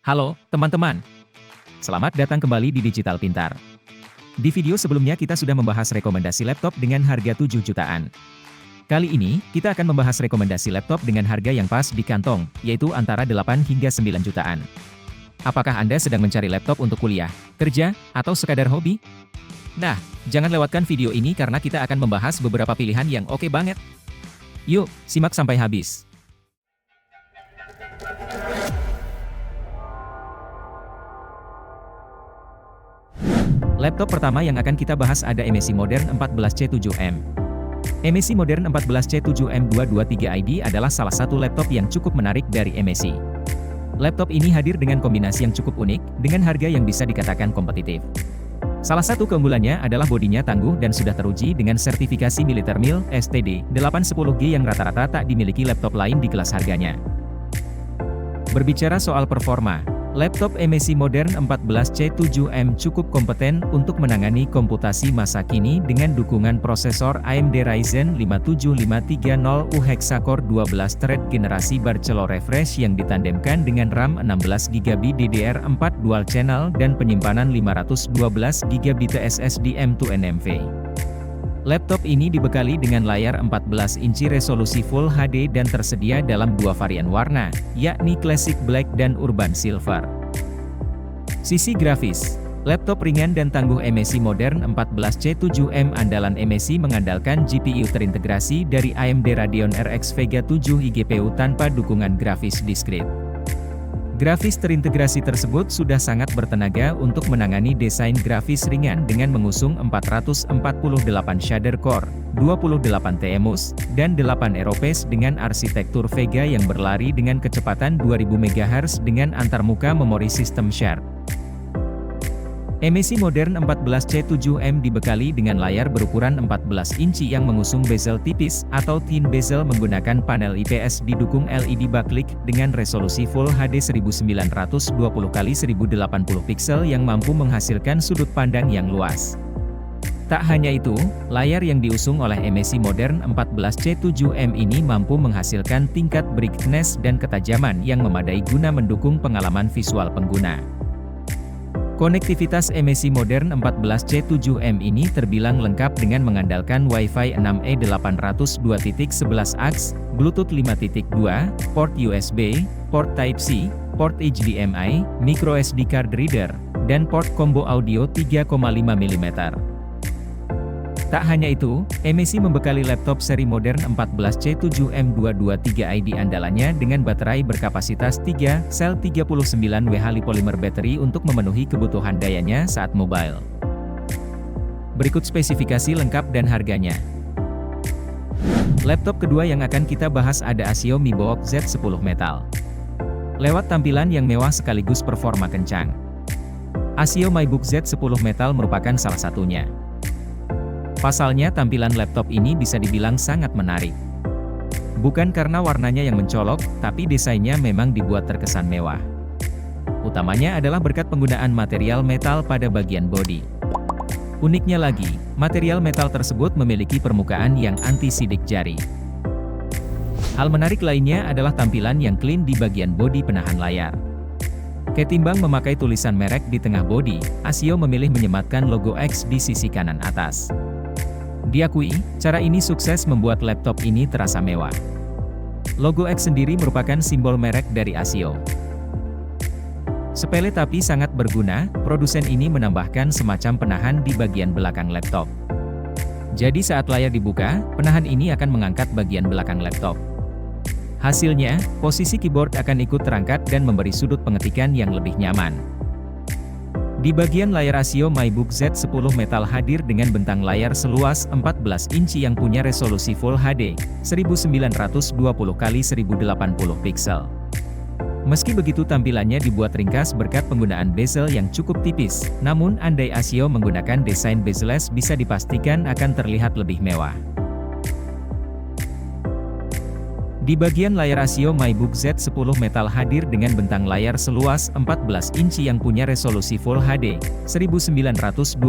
Halo, teman-teman. Selamat datang kembali di Digital Pintar. Di video sebelumnya kita sudah membahas rekomendasi laptop dengan harga 7 jutaan. Kali ini, kita akan membahas rekomendasi laptop dengan harga yang pas di kantong, yaitu antara 8 hingga 9 jutaan. Apakah Anda sedang mencari laptop untuk kuliah, kerja, atau sekadar hobi? Nah, jangan lewatkan video ini karena kita akan membahas beberapa pilihan yang oke banget. Yuk, simak sampai habis. Laptop pertama yang akan kita bahas ada MSI Modern 14C7M. MSI Modern 14C7M 223ID adalah salah satu laptop yang cukup menarik dari MSI. Laptop ini hadir dengan kombinasi yang cukup unik, dengan harga yang bisa dikatakan kompetitif. Salah satu keunggulannya adalah bodinya tangguh dan sudah teruji dengan sertifikasi Militer Mil STD 810G yang rata-rata tak dimiliki laptop lain di kelas harganya. Berbicara soal performa, laptop MSI Modern 14C7M cukup kompeten untuk menangani komputasi masa kini dengan dukungan prosesor AMD Ryzen 5 7530U Hexacore 12 thread generasi Barcello Refresh yang ditandemkan dengan RAM 16GB DDR4 dual channel dan penyimpanan 512GB SSD M2 NVMe. Laptop ini dibekali dengan layar 14 inci resolusi Full HD dan tersedia dalam dua varian warna, yakni Classic Black dan Urban Silver. Sisi grafis, laptop ringan dan tangguh MSI Modern 14C7M andalan MSI mengandalkan GPU terintegrasi dari AMD Radeon RX Vega 7 iGPU tanpa dukungan grafis diskrit. Grafis terintegrasi tersebut sudah sangat bertenaga untuk menangani desain grafis ringan dengan mengusung 448 shader core, 28 TMUS, dan 8 Aeropace dengan arsitektur Vega yang berlari dengan kecepatan 2000 MHz dengan antarmuka memori sistem Sharp. MSI Modern 14C7M dibekali dengan layar berukuran 14 inci yang mengusung bezel tipis atau thin bezel menggunakan panel IPS didukung LED backlit dengan resolusi Full HD 1920x1080 piksel yang mampu menghasilkan sudut pandang yang luas. Tak hanya itu, layar yang diusung oleh MSI Modern 14C7M ini mampu menghasilkan tingkat brightness dan ketajaman yang memadai guna mendukung pengalaman visual pengguna. Konektivitas MSI Modern 14C7M ini terbilang lengkap dengan mengandalkan Wi-Fi 6E 802.11ax, Bluetooth 5.2, port USB, port Type-C, port HDMI, microSD card reader, dan port combo audio 3,5 mm. Tak hanya itu, MSI membekali laptop seri Modern 14C7M 223ID andalannya dengan baterai berkapasitas 3 sel 39W polymer battery untuk memenuhi kebutuhan dayanya saat mobile. Berikut spesifikasi lengkap dan harganya. Laptop kedua yang akan kita bahas ada ASIO MiBook Z10 Metal. Lewat tampilan yang mewah sekaligus performa kencang, ASIO MiBook Z10 Metal merupakan salah satunya. Pasalnya tampilan laptop ini bisa dibilang sangat menarik. Bukan karena warnanya yang mencolok, tapi desainnya memang dibuat terkesan mewah. Utamanya adalah berkat penggunaan material metal pada bagian bodi. Uniknya lagi, material metal tersebut memiliki permukaan yang anti-sidik jari. Hal menarik lainnya adalah tampilan yang clean di bagian bodi penahan layar. Ketimbang memakai tulisan merek di tengah bodi, ASIO memilih menyematkan logo X di sisi kanan atas. Diakui, cara ini sukses membuat laptop ini terasa mewah. Logo X sendiri merupakan simbol merek dari ASIO. Sepele tapi sangat berguna, produsen ini menambahkan semacam penahan di bagian belakang laptop. Jadi saat layar dibuka, penahan ini akan mengangkat bagian belakang laptop. Hasilnya, posisi keyboard akan ikut terangkat dan memberi sudut pengetikan yang lebih nyaman. Di bagian layar ASIO MiBook Z10 Metal hadir dengan bentang layar seluas 14 inci yang punya resolusi Full HD 1920x1080 piksel. Meski begitu tampilannya dibuat ringkas berkat penggunaan bezel yang cukup tipis, namun andai ASIO menggunakan desain bezel-less bisa dipastikan akan terlihat lebih mewah. Di bagian layar ASIO MiBook Z10 Metal hadir dengan bentang layar seluas 14 inci yang punya resolusi Full HD 1920x1080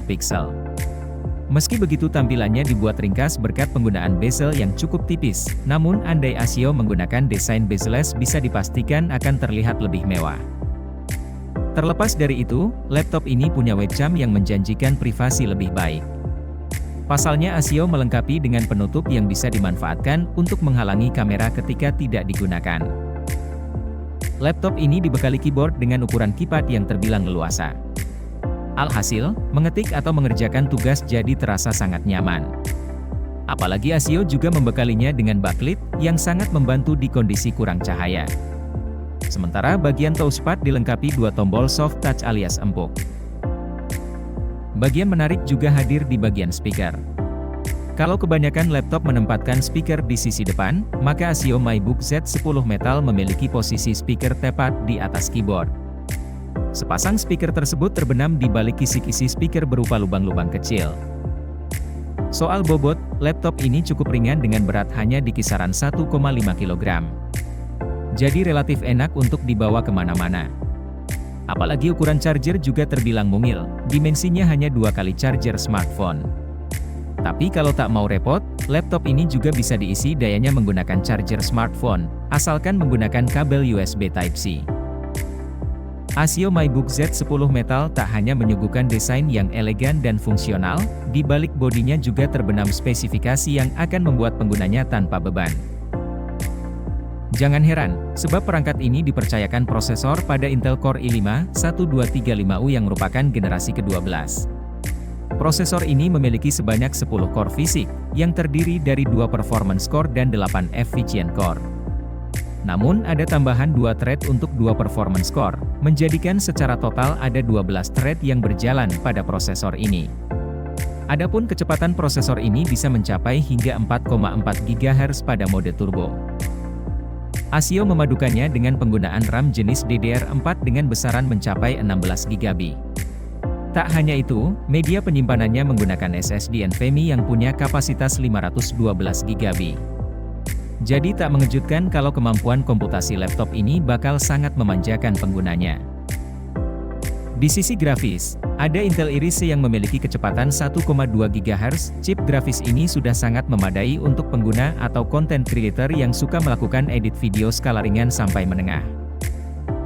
piksel. Meski begitu tampilannya dibuat ringkas berkat penggunaan bezel yang cukup tipis, namun andai ASIO menggunakan desain bezel-less bisa dipastikan akan terlihat lebih mewah. Terlepas dari itu, laptop ini punya webcam yang menjanjikan privasi lebih baik. Pasalnya ASIO melengkapi dengan penutup yang bisa dimanfaatkan untuk menghalangi kamera ketika tidak digunakan. Laptop ini dibekali keyboard dengan ukuran keypad yang terbilang leluasa. Alhasil, mengetik atau mengerjakan tugas jadi terasa sangat nyaman. Apalagi ASIO juga membekalinya dengan backlit, yang sangat membantu di kondisi kurang cahaya. Sementara bagian touchpad dilengkapi dua tombol soft touch alias empuk. Bagian menarik juga hadir di bagian speaker. Kalau kebanyakan laptop menempatkan speaker di sisi depan, maka ASIO MyBook Z10 Metal memiliki posisi speaker tepat di atas keyboard. Sepasang speaker tersebut terbenam di balik kisi-kisi speaker berupa lubang-lubang kecil. Soal bobot, laptop ini cukup ringan dengan berat hanya di kisaran 1,5 kg. Jadi relatif enak untuk dibawa kemana-mana. Apalagi ukuran charger juga terbilang mungil, dimensinya hanya 2 kali charger smartphone. Tapi kalau tak mau repot, laptop ini juga bisa diisi dayanya menggunakan charger smartphone, asalkan menggunakan kabel USB Type-C. ASIO MyBook Z10 Metal tak hanya menyuguhkan desain yang elegan dan fungsional, di balik bodinya juga terbenam spesifikasi yang akan membuat penggunanya tanpa beban. Jangan heran, sebab perangkat ini dipercayakan prosesor pada Intel Core i5 1235U yang merupakan generasi ke-12. Prosesor ini memiliki sebanyak 10 core fisik, yang terdiri dari 2 performance core dan 8 efficient core. Namun ada tambahan 2 thread untuk 2 performance core, menjadikan secara total ada 12 thread yang berjalan pada prosesor ini. Adapun kecepatan prosesor ini bisa mencapai hingga 4,4 GHz pada mode turbo. ASIO memadukannya dengan penggunaan RAM jenis DDR4 dengan besaran mencapai 16 GB. Tak hanya itu, media penyimpanannya menggunakan SSD NVMe yang punya kapasitas 512 GB. Jadi tak mengejutkan kalau kemampuan komputasi laptop ini bakal sangat memanjakan penggunanya. Di sisi grafis, ada Intel Iris yang memiliki kecepatan 1,2 GHz. Chip grafis ini sudah sangat memadai untuk pengguna atau content creator yang suka melakukan edit video skala ringan sampai menengah.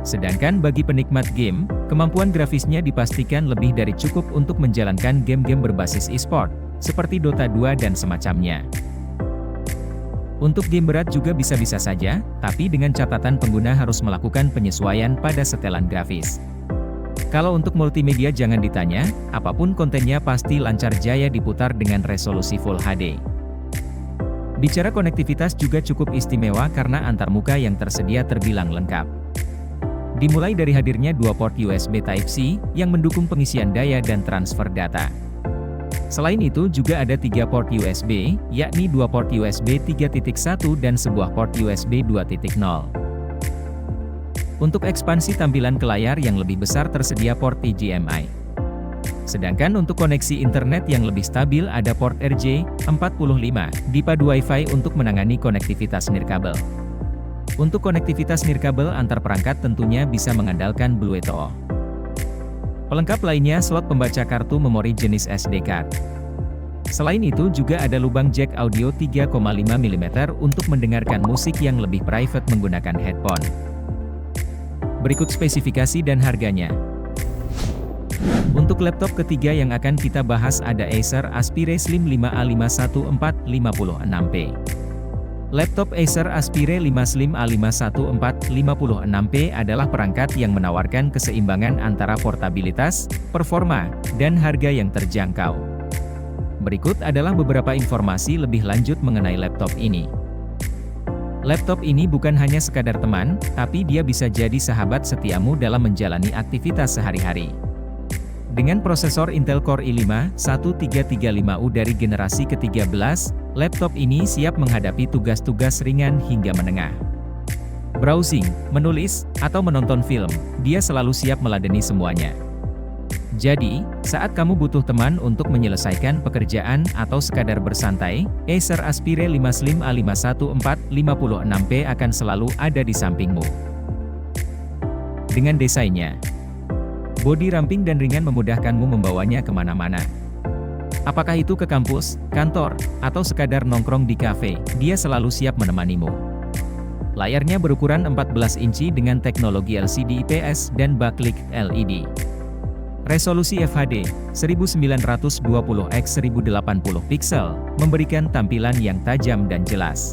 Sedangkan bagi penikmat game, kemampuan grafisnya dipastikan lebih dari cukup untuk menjalankan game-game berbasis e-sport, seperti Dota 2 dan semacamnya. Untuk game berat juga bisa-bisa saja, tapi dengan catatan pengguna harus melakukan penyesuaian pada setelan grafis. Kalau untuk multimedia jangan ditanya, apapun kontennya pasti lancar jaya diputar dengan resolusi Full HD. Bicara konektivitas juga cukup istimewa karena antarmuka yang tersedia terbilang lengkap. Dimulai dari hadirnya 2 port USB Type-C, yang mendukung pengisian daya dan transfer data. Selain itu juga ada 3 port USB, yakni 2 port USB 3.1 dan sebuah port USB 2.0. Untuk ekspansi tampilan ke layar yang lebih besar tersedia port HDMI. Sedangkan untuk koneksi internet yang lebih stabil ada port RJ45, dipadu Wi-Fi untuk menangani konektivitas nirkabel. Untuk konektivitas nirkabel antar perangkat tentunya bisa mengandalkan Bluetooth. Pelengkap lainnya slot pembaca kartu memori jenis SD card. Selain itu juga ada lubang jack audio 3,5 mm untuk mendengarkan musik yang lebih private menggunakan headphone. Berikut spesifikasi dan harganya. Untuk laptop ketiga yang akan kita bahas ada Acer Aspire Slim 5A514 56P. Laptop Acer Aspire 5 Slim A514 56P adalah perangkat yang menawarkan keseimbangan antara portabilitas, performa, dan harga yang terjangkau. Berikut adalah beberapa informasi lebih lanjut mengenai laptop ini. Laptop ini bukan hanya sekadar teman, tapi dia bisa jadi sahabat setiamu dalam menjalani aktivitas sehari-hari. Dengan prosesor Intel Core i5 1335U dari generasi ke-13, laptop ini siap menghadapi tugas-tugas ringan hingga menengah. Browsing, menulis, atau menonton film, dia selalu siap meladeni semuanya. Jadi, saat kamu butuh teman untuk menyelesaikan pekerjaan atau sekadar bersantai, Acer Aspire 5 Slim A514 56P akan selalu ada di sampingmu. Dengan desainnya, bodi ramping dan ringan memudahkanmu membawanya kemana-mana. Apakah itu ke kampus, kantor, atau sekadar nongkrong di kafe, dia selalu siap menemanimu. Layarnya berukuran 14 inci dengan teknologi LCD IPS dan backlit LED. Resolusi FHD 1920x1080 piksel, memberikan tampilan yang tajam dan jelas.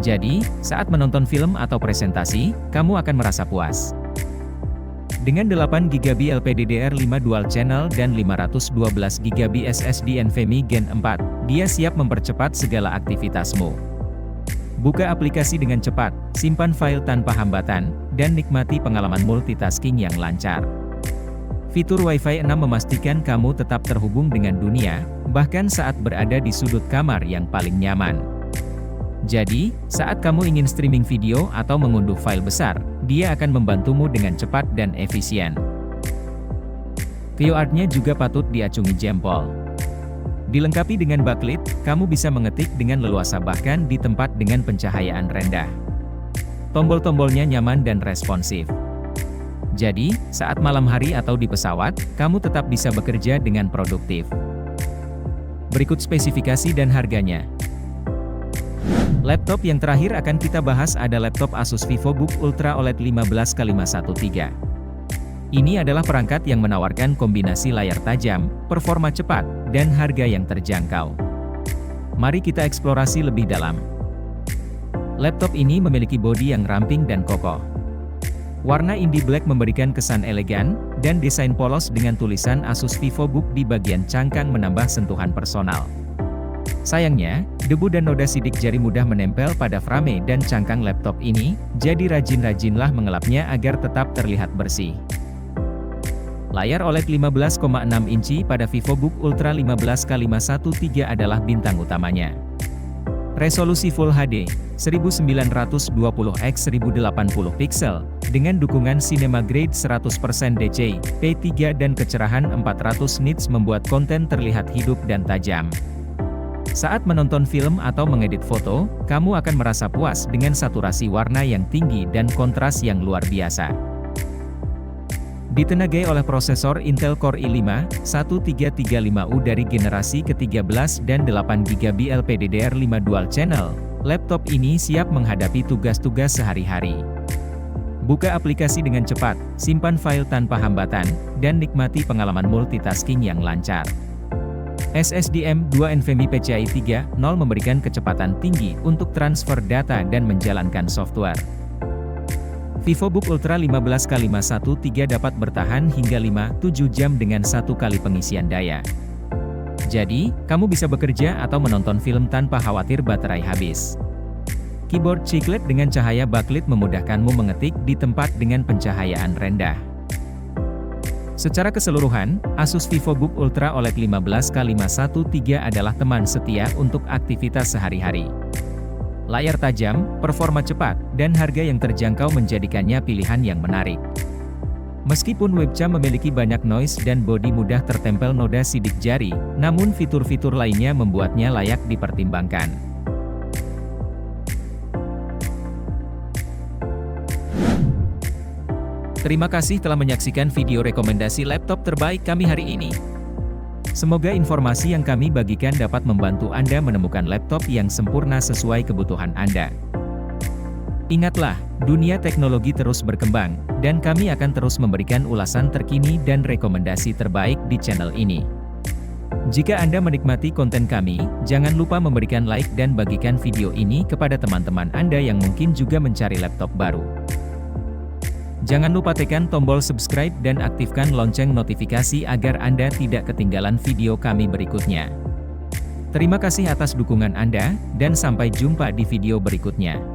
Jadi, saat menonton film atau presentasi, kamu akan merasa puas. Dengan 8GB LPDDR5 Dual Channel dan 512GB SSD NVMe Gen 4, dia siap mempercepat segala aktivitasmu. Buka aplikasi dengan cepat, simpan file tanpa hambatan, dan nikmati pengalaman multitasking yang lancar. Fitur Wi-Fi 6 memastikan kamu tetap terhubung dengan dunia, bahkan saat berada di sudut kamar yang paling nyaman. Jadi, saat kamu ingin streaming video atau mengunduh file besar, dia akan membantumu dengan cepat dan efisien. VoArt-nya juga patut diacungi jempol. Dilengkapi dengan backlit, kamu bisa mengetik dengan leluasa bahkan di tempat dengan pencahayaan rendah. Tombol-tombolnya nyaman dan responsif. Jadi, saat malam hari atau di pesawat, kamu tetap bisa bekerja dengan produktif. Berikut spesifikasi dan harganya. Laptop yang terakhir akan kita bahas ada laptop Asus VivoBook Ultra OLED 15x113. Ini adalah perangkat yang menawarkan kombinasi layar tajam, performa cepat, dan harga yang terjangkau. Mari kita eksplorasi lebih dalam. Laptop ini memiliki bodi yang ramping dan kokoh. Warna indie black memberikan kesan elegan, dan desain polos dengan tulisan Asus VivoBook di bagian cangkang menambah sentuhan personal. Sayangnya, debu dan noda sidik jari mudah menempel pada frame dan cangkang laptop ini, jadi rajin-rajinlah mengelapnya agar tetap terlihat bersih. Layar OLED 15,6 inci pada VivoBook Ultra 15x113 adalah bintang utamanya. Resolusi Full HD 1920x1080 piksel, dengan dukungan Cinema Grade 100% DC, P3 dan kecerahan 400 nits membuat konten terlihat hidup dan tajam. Saat menonton film atau mengedit foto, kamu akan merasa puas dengan saturasi warna yang tinggi dan kontras yang luar biasa. Ditenagai oleh prosesor Intel Core i5, 1335U dari generasi ke-13 dan 8GB LPDDR5 Dual Channel, laptop ini siap menghadapi tugas-tugas sehari-hari. Buka aplikasi dengan cepat, simpan file tanpa hambatan, dan nikmati pengalaman multitasking yang lancar. SSD M.2 NVMe PCIe 3.0 memberikan kecepatan tinggi untuk transfer data dan menjalankan software. VivoBook Ultra 15x113 dapat bertahan hingga 5-7 jam dengan 1 kali pengisian daya. Jadi, kamu bisa bekerja atau menonton film tanpa khawatir baterai habis. Keyboard chiclet dengan cahaya backlit memudahkanmu mengetik di tempat dengan pencahayaan rendah. Secara keseluruhan, Asus VivoBook Ultra OLED 15x113 adalah teman setia untuk aktivitas sehari-hari. Layar tajam, performa cepat, dan harga yang terjangkau menjadikannya pilihan yang menarik. Meskipun webcam memiliki banyak noise dan bodi mudah tertempel noda sidik jari, namun fitur-fitur lainnya membuatnya layak dipertimbangkan. Terima kasih telah menyaksikan video rekomendasi laptop terbaik kami hari ini. Semoga informasi yang kami bagikan dapat membantu Anda menemukan laptop yang sempurna sesuai kebutuhan Anda. Ingatlah, dunia teknologi terus berkembang, dan kami akan terus memberikan ulasan terkini dan rekomendasi terbaik di channel ini. Jika Anda menikmati konten kami, jangan lupa memberikan like dan bagikan video ini kepada teman-teman Anda yang mungkin juga mencari laptop baru. Jangan lupa tekan tombol subscribe dan aktifkan lonceng notifikasi agar Anda tidak ketinggalan video kami berikutnya. Terima kasih atas dukungan Anda, dan sampai jumpa di video berikutnya.